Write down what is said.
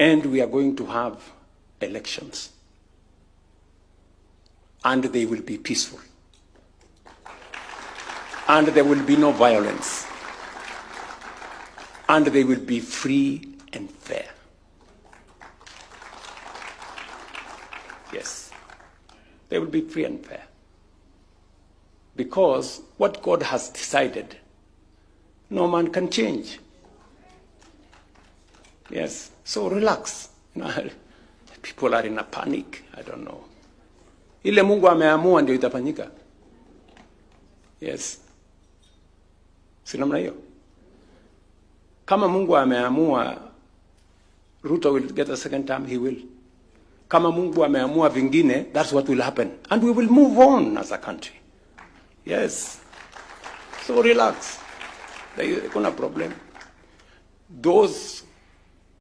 And we are going to have elections. And they will be peaceful. And there will be no violence. And they will be free and fair. Yes, they will be free and fair. Because what God has decided, no man can change. Yes, so relax. People are in a panic. I don't know. Ile Mungu ameamua ndio itafanyika. Yes. Si namna hiyo. Kama Mungu ameamua Ruto will get a second term, he will. Kama Mungu ameamua vingine, that's what will happen. And we will move on as a country. Yes. So relax. There is no problem. Those